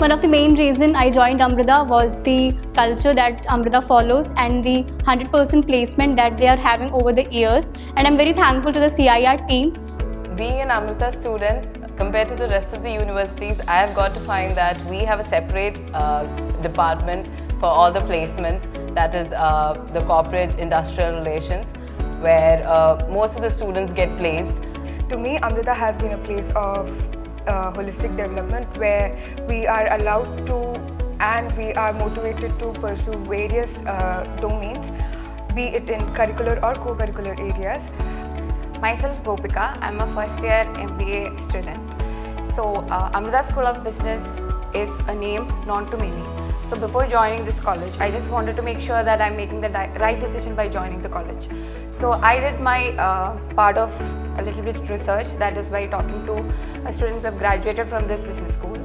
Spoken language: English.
One of the main reason I joined Amrita was the culture that Amrita follows and the 100% placement that they are having over the years. And I'm very thankful to the CIR team. Being an Amrita student, compared to the rest of the universities, I have got to find that we have a separate department for all the placements, that is the corporate industrial relations, where most of the students get placed. To me, Amrita has been a place of holistic development where we are allowed to and we are motivated to pursue various domains, be it in curricular or co-curricular areas. Myself Gopika, I'm a first year MBA student. So Amrita School of Business is a name known to many. So before joining this college, I just wanted to make sure that I'm making the right decision by joining the college. So I did my part of a little bit research, that is by talking to students who have graduated from this business school.